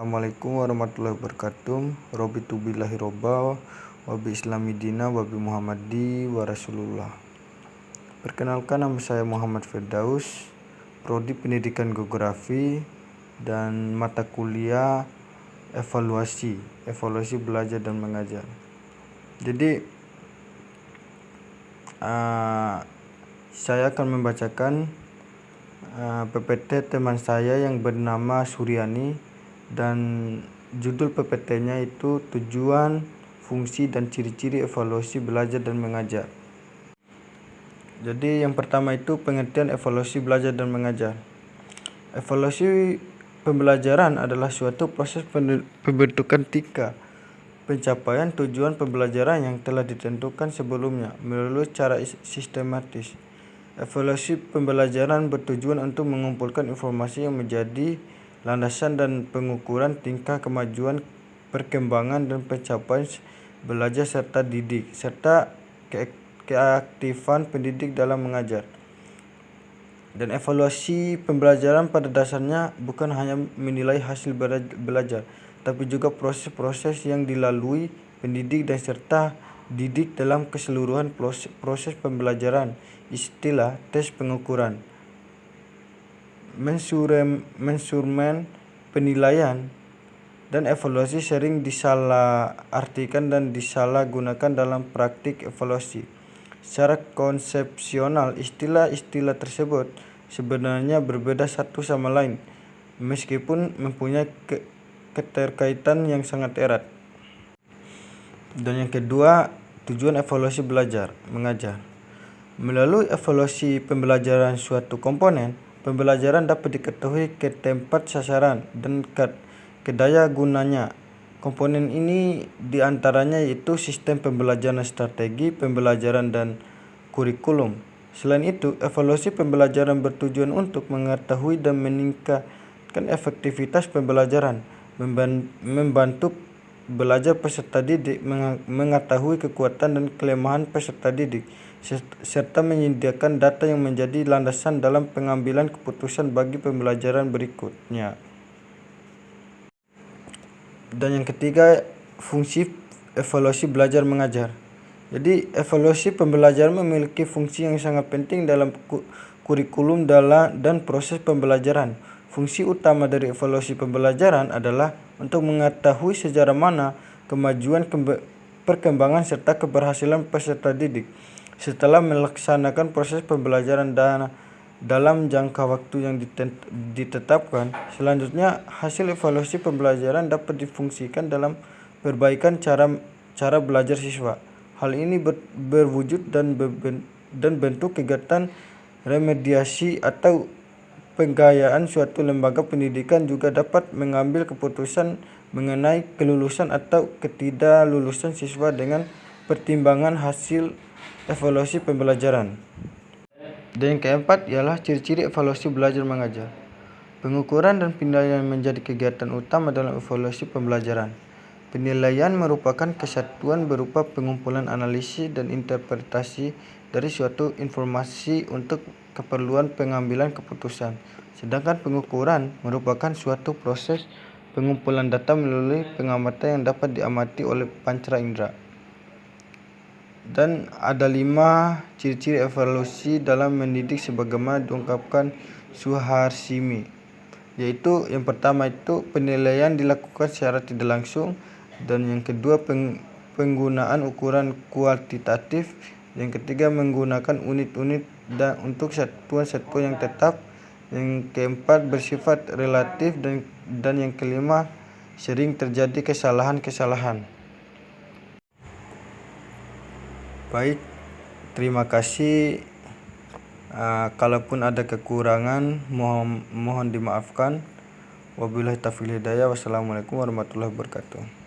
Assalamualaikum warahmatullahi wabarakatuh. Robitu billahi robba wa bi islami dina wa bi muhammadi wa rasulullah. Perkenalkan, nama saya Muhammad Firdaus, Prodi Pendidikan Geografi dan mata kuliah evaluasi belajar dan mengajar. Jadi saya akan membacakan PPT teman saya yang bernama Suryani, dan judul PPT-nya itu tujuan, fungsi, dan ciri-ciri evaluasi belajar dan mengajar. Jadi yang pertama itu pengertian evaluasi belajar dan mengajar. Evaluasi pembelajaran adalah suatu proses pembentukan tingkah pencapaian tujuan pembelajaran yang telah ditentukan sebelumnya melalui cara sistematis. Evaluasi pembelajaran bertujuan untuk mengumpulkan informasi yang menjadi landasan dan pengukuran tingkah kemajuan, perkembangan, dan pencapaian belajar serta didik, serta keaktifan pendidik dalam mengajar. Dan evaluasi pembelajaran pada dasarnya bukan hanya menilai hasil belajar, tapi juga proses-proses yang dilalui pendidik dan serta didik dalam keseluruhan proses pembelajaran. Istilah tes pengukuran, mensurmen, penilaian, dan evaluasi sering disalah artikan dan disalah gunakan dalam praktik evaluasi. Secara konsepsional, istilah-istilah tersebut sebenarnya berbeda satu sama lain, meskipun mempunyai keterkaitan yang sangat erat. Dan yang kedua, tujuan evaluasi belajar mengajar. Melalui evaluasi pembelajaran suatu komponen pembelajaran dapat diketahui ke tempat sasaran dan ke daya gunanya. Komponen ini diantaranya yaitu sistem pembelajaran, strategi pembelajaran, dan kurikulum. Selain itu, evaluasi pembelajaran bertujuan untuk mengetahui dan meningkatkan efektivitas pembelajaran, membantu belajar peserta didik, mengetahui kekuatan dan kelemahan peserta didik, serta menyediakan data yang menjadi landasan dalam pengambilan keputusan bagi pembelajaran berikutnya. Dan yang ketiga, fungsi evaluasi belajar mengajar. Jadi evaluasi pembelajaran memiliki fungsi yang sangat penting dalam kurikulum dan proses pembelajaran. Fungsi utama dari evaluasi pembelajaran adalah untuk mengetahui sejauh mana kemajuan, perkembangan, serta keberhasilan peserta didik setelah melaksanakan proses pembelajaran dalam jangka waktu yang ditetapkan. Selanjutnya, hasil evaluasi pembelajaran dapat difungsikan dalam perbaikan cara belajar siswa. Hal ini berwujud dan bentuk kegiatan remediasi atau penggayaan. Suatu lembaga pendidikan juga dapat mengambil keputusan mengenai kelulusan atau ketidaklulusan siswa dengan pertimbangan hasil evaluasi pembelajaran. Dan yang keempat ialah ciri-ciri evaluasi belajar mengajar. Pengukuran dan penilaian menjadi kegiatan utama dalam evaluasi pembelajaran. Penilaian merupakan kesatuan berupa pengumpulan analisis dan interpretasi dari suatu informasi untuk keperluan pengambilan keputusan. Sedangkan pengukuran merupakan suatu proses pengumpulan data melalui pengamatan yang dapat diamati oleh panca indera. Dan ada 5 ciri-ciri evaluasi dalam mendidik sebagaimana diungkapkan Suharsimi, yaitu yang pertama itu penilaian dilakukan secara tidak langsung, dan yang kedua penggunaan ukuran kuantitatif, yang ketiga menggunakan unit-unit dan untuk satuan-satuan yang tetap, yang keempat bersifat relatif, dan yang kelima sering terjadi kesalahan-kesalahan. Baik, terima kasih. Kalaupun ada kekurangan mohon dimaafkan. Wabillahi taufiq hidayah. Wassalamualaikum warahmatullahi wabarakatuh.